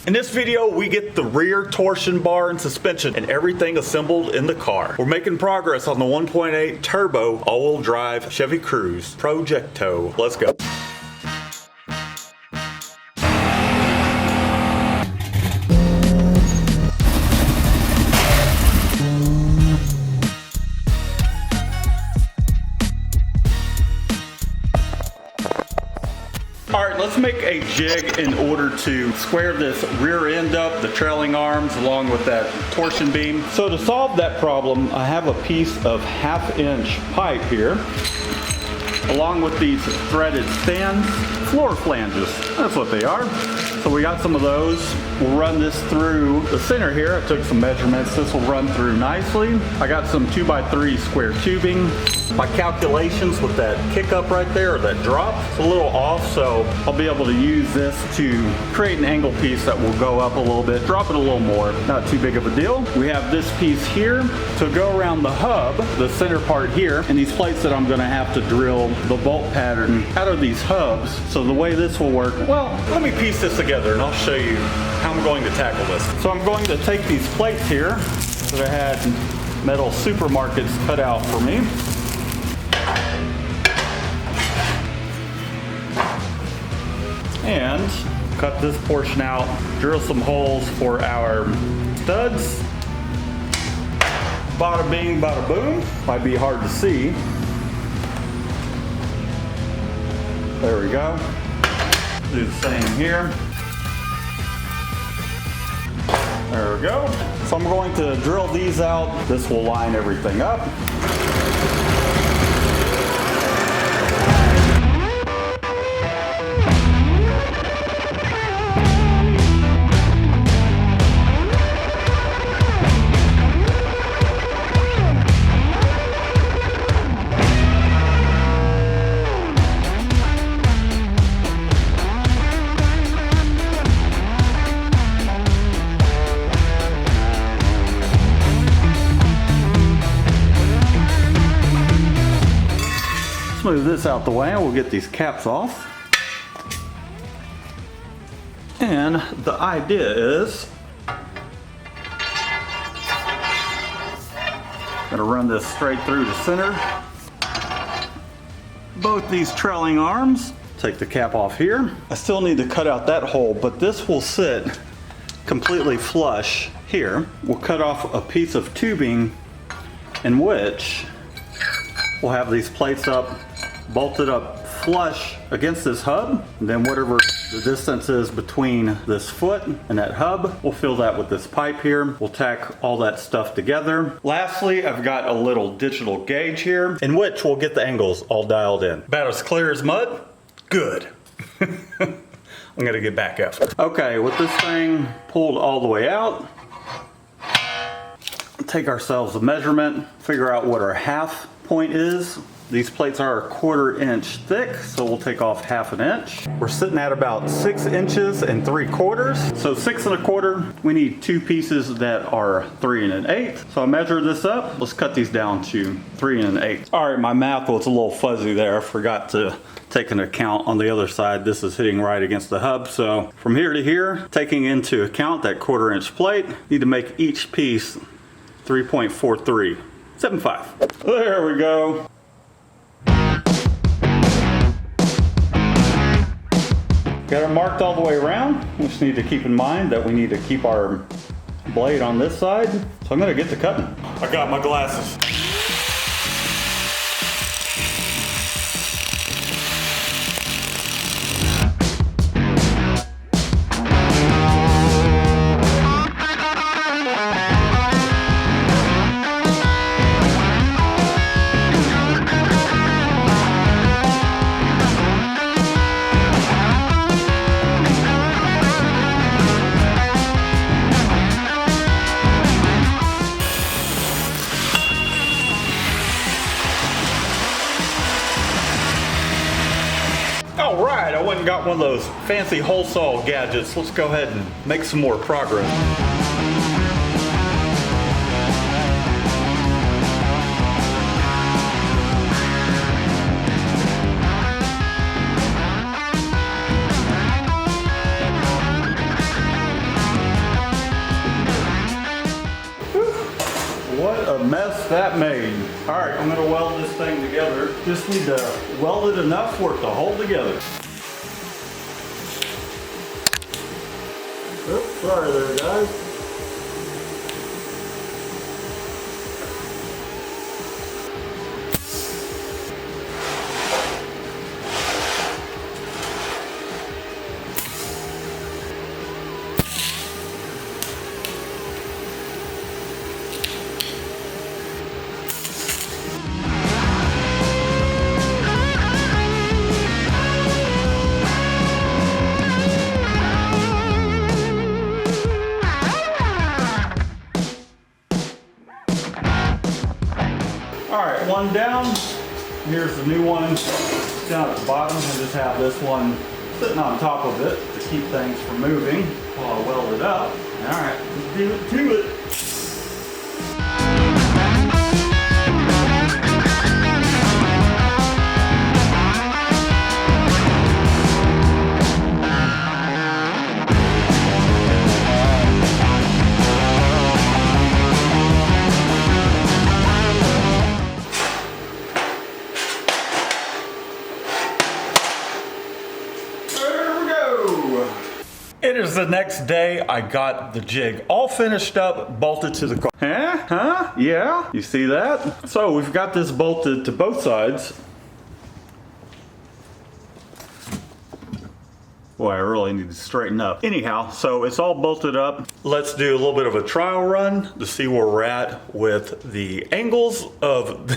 In this video, we get the rear torsion bar and suspension and everything assembled in the car. We're making progress on the 1.8 turbo all-wheel drive Chevy Cruze Projecto. Let's go. Alright, let's make a jig in order to square this rear end up, the trailing arms, along with that torsion beam. So to solve that problem, I have a piece of 1/2 inch pipe here, along with these threaded stands, floor flanges. That's what they are. So we got some of those. We'll run this through the center here. I took some measurements. This will run through nicely. I got some 2x3 square tubing. My calculations with that kick up right there, or that drop, it's a little off, so I'll be able to use this to create an angle piece that will go up a little bit, drop it a little more, not too big of a deal. We have this piece here to go around the hub, the center part here, and these plates that I'm gonna have to drill the bolt pattern out of these hubs. So the way this will work, well, let me piece this together and I'll show you how I'm going to tackle this. So I'm going to take these plates here that I had metal supermarkets cut out for me. And cut this portion out, drill some holes for our studs. Bada bing, bada boom. Might be hard to see. There we go. Do the same here. There we go. So I'm going to drill these out. This will line everything up. Move this out the way and we'll get these caps off. And the idea is, gonna run this straight through the center. Both these trailing arms. Take the cap off here. I still need to cut out that hole, but this will sit completely flush here. We'll cut off a piece of tubing in which we'll have these plates up, bolted up flush against this hub, and then whatever the distance is between this foot and that hub, we'll fill that with this pipe here. We'll tack all that stuff together. Lastly, I've got a little digital gauge here in which we'll get the angles all dialed in. About as clear as mud? Good. I'm gonna get back up. Okay, with this thing pulled all the way out, take ourselves a measurement, figure out what our half point is. These plates are 1/4 inch thick, so we'll take off 1/2 inch. We're sitting at about 6 inches and 3/4. So 6 1/4, we need 2 pieces that are 3 1/8. So I measure this up. Let's cut these down to 3 1/8. All right, my math was a little fuzzy there. I forgot to take into account on the other side, this is hitting right against the hub. So from here to here, taking into account that 1/4 inch plate, need to make each piece 3.4375. There we go. Got it marked all the way around. We just need to keep in mind that we need to keep our blade on this side. So I'm gonna get to cutting. I got my glasses. Alright, I went and got one of those fancy hole saw gadgets. Let's go ahead and make some more progress. that made. All right, I'm gonna weld this thing together. Just need to weld it enough for it to hold together. Oops, sorry there, guys. Alright, one down. Here's the new one down at the bottom. I just have this one sitting on top of it to keep things from moving while I weld it up. Alright, let's do it to it. It is the next day. I got the jig all finished up, bolted to the car. Huh? Yeah? You see that? So we've got this bolted to both sides. Boy, I really need to straighten up. Anyhow, so it's all bolted up. Let's do a little bit of a trial run to see where we're at with the angles of...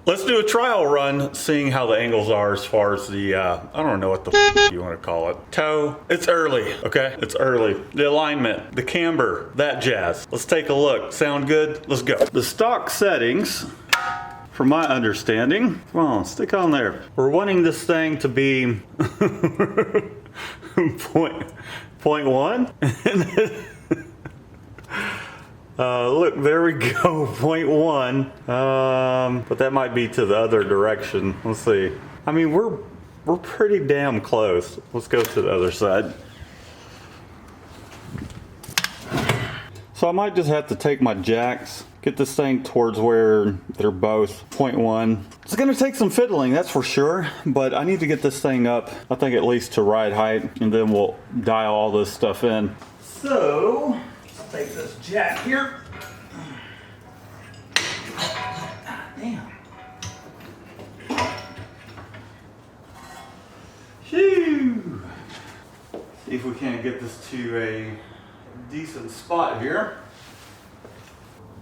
Let's do a trial run, seeing how the angles are as far as the, I don't know what the f you want to call it. Toe. It's early, okay? It's early. The alignment, the camber, that jazz. Let's take a look. Sound good? Let's go. The stock settings, from my understanding, come on, stick on there. We're wanting this thing to be point one. Look, there we go, 0.1. But that might be to the other direction. Let's see. I mean, we're pretty damn close. Let's go to the other side. So I might just have to take my jacks, get this thing towards where they're both 0.1. It's gonna take some fiddling, that's for sure, but I need to get this thing up, I think at least to ride height, and then we'll dial all this stuff in. So, take this jack here. Damn. Shoo. See if we can't get this to a decent spot here.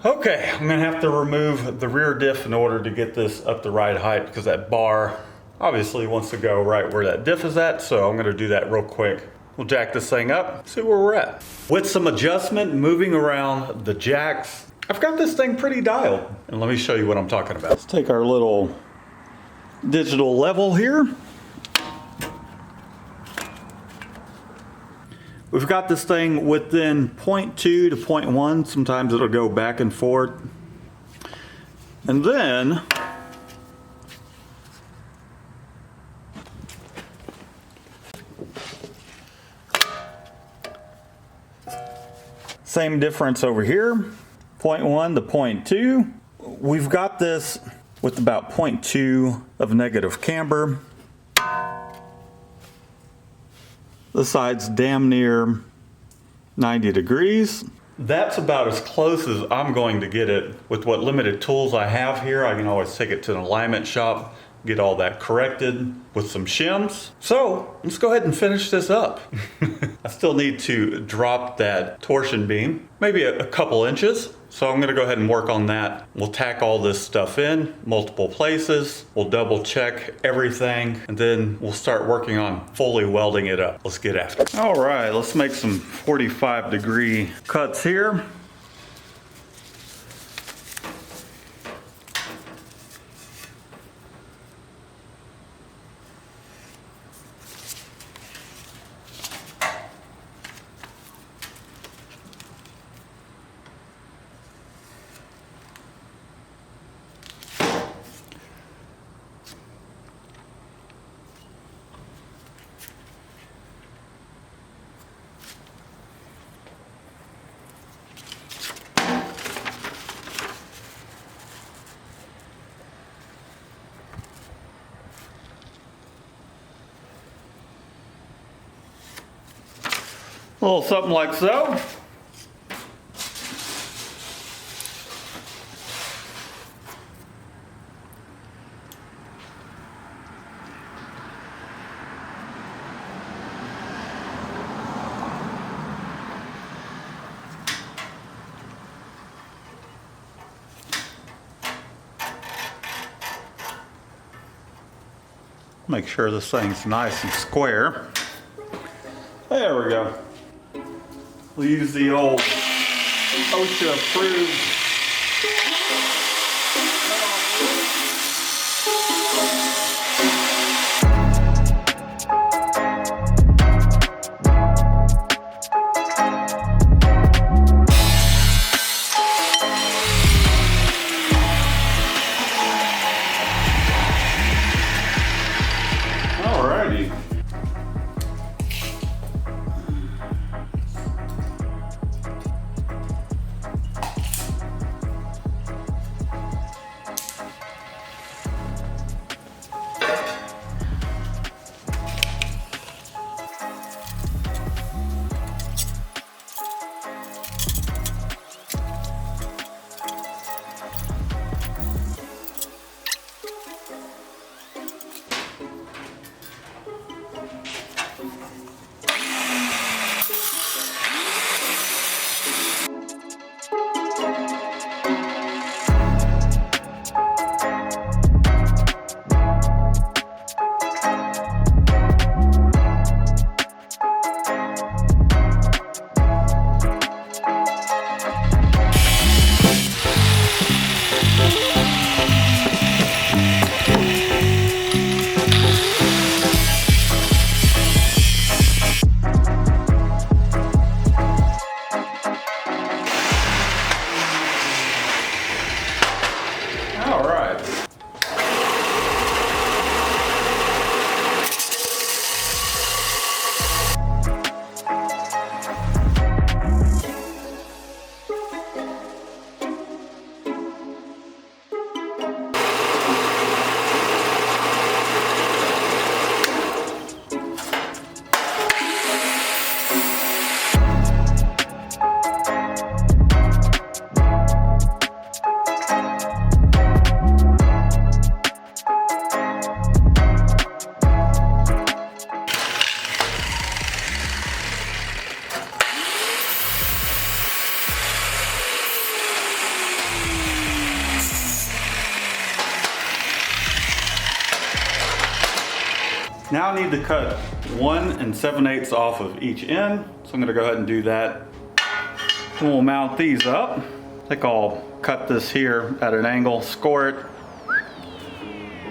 Okay, I'm gonna have to remove the rear diff in order to get this up the right height because that bar obviously wants to go right where that diff is at, so I'm gonna do that real quick. We'll jack this thing up, see where we're at. With some adjustment, moving around the jacks, I've got this thing pretty dialed. And let me show you what I'm talking about. Let's take our little digital level here. We've got this thing within 0.2 to 0.1. Sometimes it'll go back and forth. And then, same difference over here, 0.1 to 0.2. We've got this with about 0.2 of negative camber. The side's damn near 90 degrees. That's about as close as I'm going to get it with what limited tools I have here. I can always take it to an alignment shop, get all that corrected with some shims. So let's go ahead and finish this up. I still need to drop that torsion beam, maybe a couple inches. So I'm gonna go ahead and work on that. We'll tack all this stuff in multiple places. We'll double check everything, and then we'll start working on fully welding it up. Let's get after it. All right, let's make some 45-degree cuts here. A little something like so. Make sure this thing's nice and square. There we go. We'll use the old OSHA approved Now I need to cut 1 7/8 off of each end. So I'm gonna go ahead and do that. And we'll mount these up. I think I'll cut this here at an angle, score it,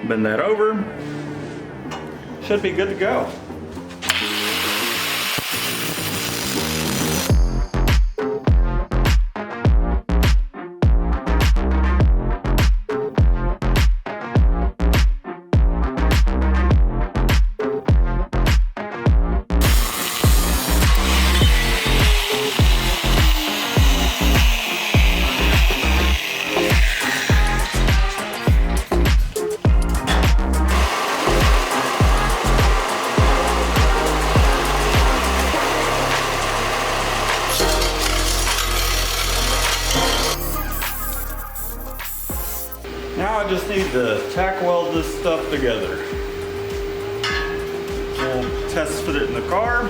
bend that over. Should be good to go. Now I just need to tack weld this stuff together. We'll test fit it in the car.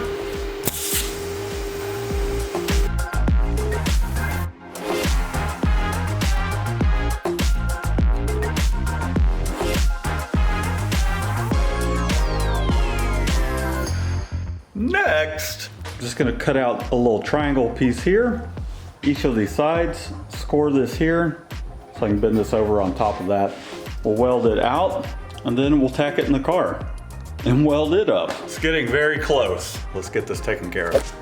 Next, I'm just gonna cut out a little triangle piece here. Each of these sides, score this here. So I can bend this over on top of that. We'll weld it out and then we'll tack it in the car and weld it up. It's getting very close. Let's get this taken care of.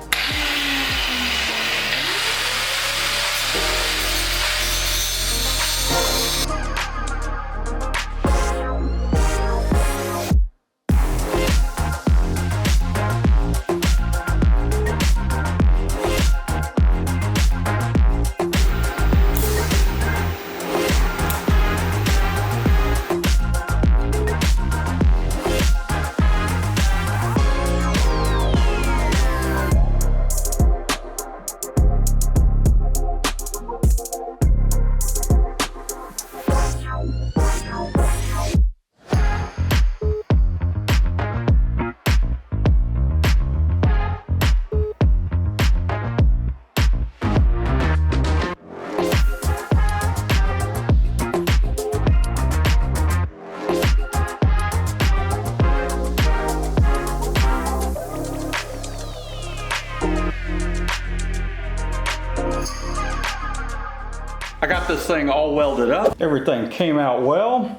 I got this thing all welded up. Everything came out well.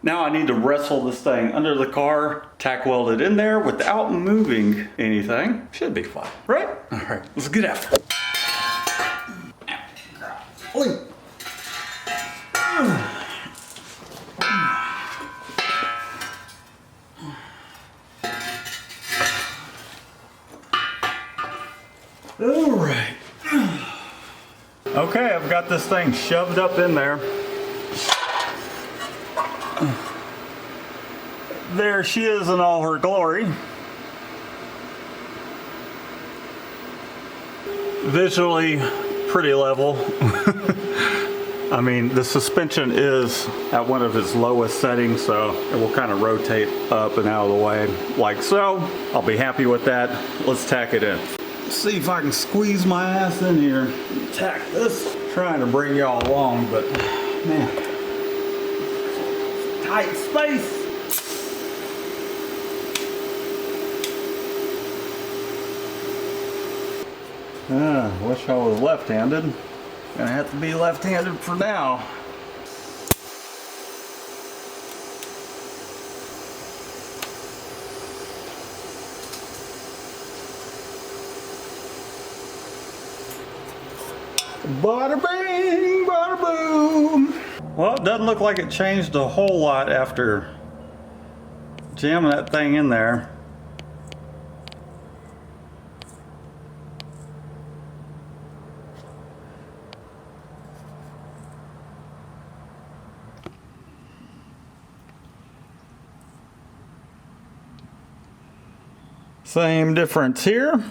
Now I need to wrestle this thing under the car, tack weld it in there without moving anything. Should be fine, right? All right, let's get after it. All right. Okay, I've got this thing shoved up in there. There she is in all her glory. Visually pretty level. I mean, the suspension is at one of its lowest settings, so it will kind of rotate up and out of the way like so. I'll be happy with that. Let's tack it in. Let's see if I can squeeze my ass in here and tack this. Trying to bring y'all along, but man, tight space. Wish I was left-handed. Gonna have to be left-handed for now. Bada bing, bada boom. Well, it doesn't look like it changed a whole lot after jamming that thing in there. Same difference here.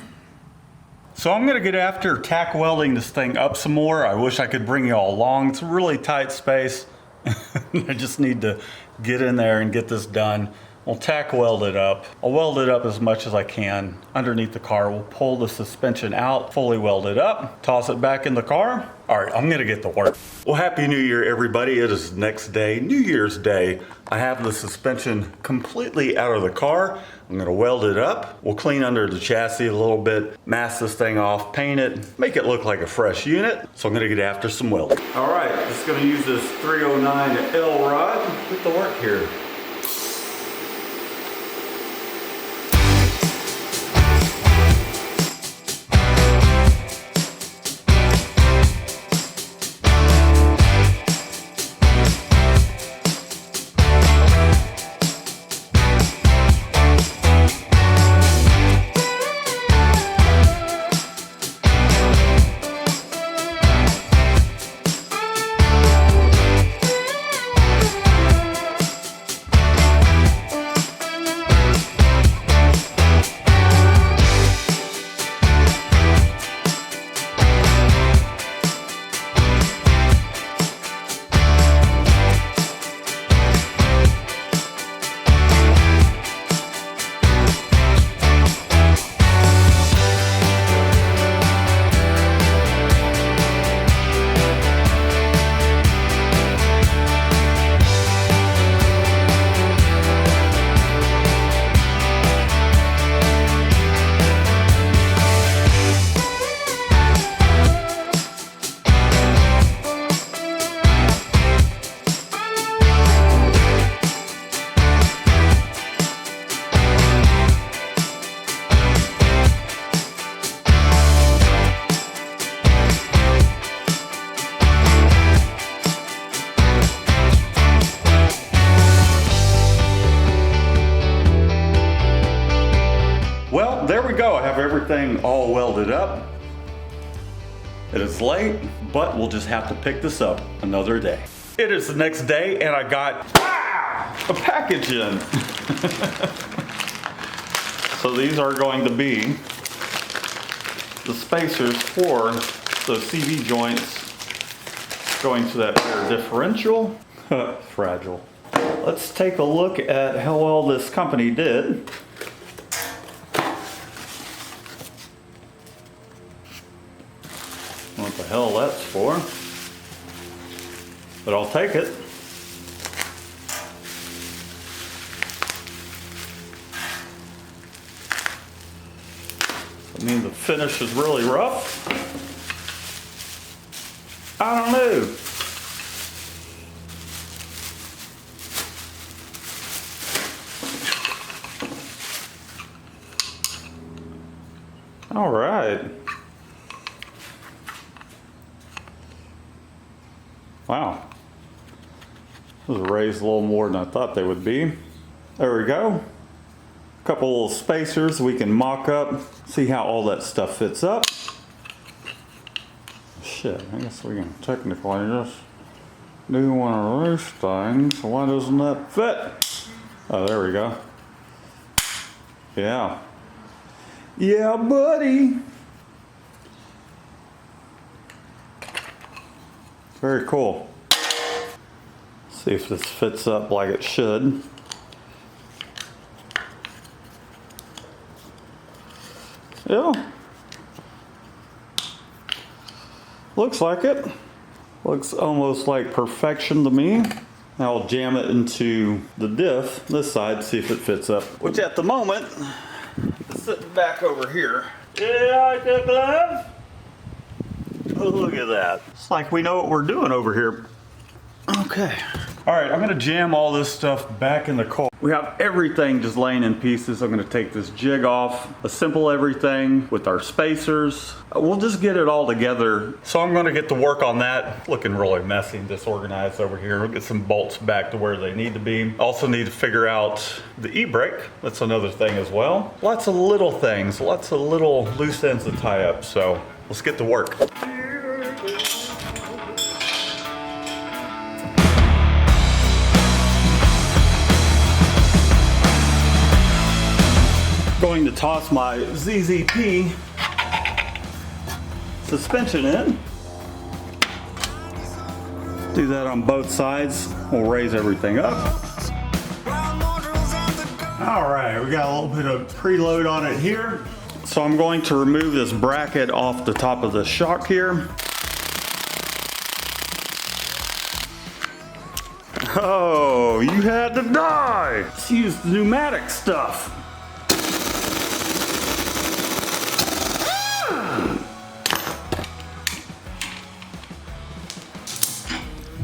So I'm gonna get after tack welding this thing up some more. I wish I could bring you all along. It's a really tight space. I just need to get in there and get this done. We'll tack weld it up. I'll weld it up as much as I can underneath the car. We'll pull the suspension out, fully weld it up, toss it back in the car. All right, I'm gonna get to work. Well, Happy New Year, everybody. It is next day, New Year's Day. I have the suspension completely out of the car. I'm gonna weld it up. We'll clean under the chassis a little bit, mask this thing off, paint it, make it look like a fresh unit. So I'm gonna get after some welding. All right, just gonna use this 309 L rod. Get to work here. There we go. I have everything all welded up. It is late, but we'll just have to pick this up another day. It is the next day and I got a package in. So these are going to be the spacers for the CV joints going to that rear differential. Fragile. Let's take a look at how well this company did. What the hell that's for? But I'll take it. I mean, the finish is really rough. I don't know. All right. Wow. Those are raised a little more than I thought they would be. There we go. A couple little spacers we can mock up, see how all that stuff fits up. Shit, I guess we can technically just do one of those things. Why doesn't that fit? Oh, there we go. Yeah. Yeah, buddy. Very cool. See if this fits up like it should. Yeah. Looks like it. Looks almost like perfection to me. Now I'll jam it into the diff, this side, see if it fits up. Which at the moment, it's sitting back over here. Yeah, I like glove. Oh, look at that. It's like we know what we're doing over here. Okay. All right, I'm gonna jam all this stuff back in the car. We have everything just laying in pieces. I'm gonna take this jig off, assemble everything with our spacers. We'll just get it all together. So I'm gonna get to work on that. Looking really messy and disorganized over here. We'll get some bolts back to where they need to be. Also need to figure out the e-brake. That's another thing as well. Lots of little things, lots of little loose ends to tie up. So let's get to work. Going to toss my ZZP suspension in. Do that on both sides. We'll raise everything up. All right, we got a little bit of preload on it here. So I'm going to remove this bracket off the top of the shock here. Oh, you had to die. Let's use the pneumatic stuff.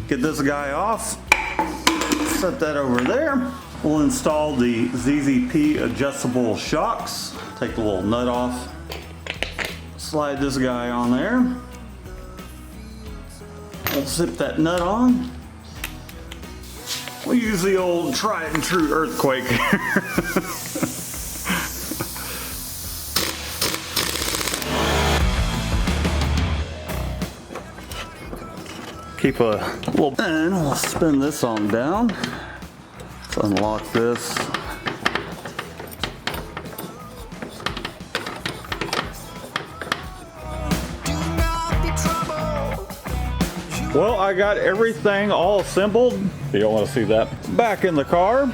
Get this guy off, set that over there. We'll install the ZZP adjustable shocks. Take the little nut off, slide this guy on there. We'll zip that nut on. We'll use the old tried and true earthquake. Keep a little, and we'll spin this on down. Let's unlock this. Well, I got everything all assembled. You don't want to see that. Back in the car.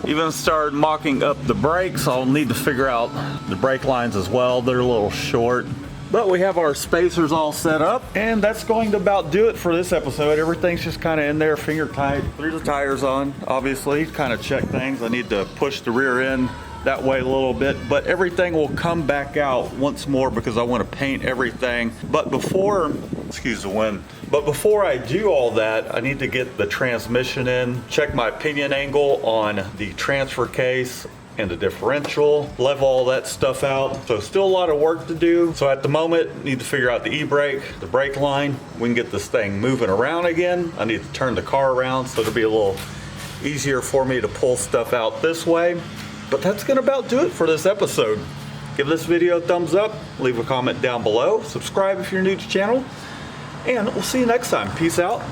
Even started mocking up the brakes. I'll need to figure out the brake lines as well. They're a little short. But we have our spacers all set up, and that's going to about do it for this episode. Everything's just kind of in there, finger tight. Threw the tires on, obviously, kind of check things. I need to push the rear end that way a little bit, but everything will come back out once more because I want to paint everything. But before, excuse the wind, but before I do all that, I need to get the transmission in, check my pinion angle on the transfer case and the differential, level all that stuff out. So still a lot of work to do. So at the moment, need to figure out the e-brake, the brake line. We can get this thing moving around again. I need to turn the car around so it'll be a little easier for me to pull stuff out this way. But that's gonna about do it for this episode. Give this video a thumbs up, leave a comment down below, subscribe if you're new to the channel, and we'll see you next time. Peace out.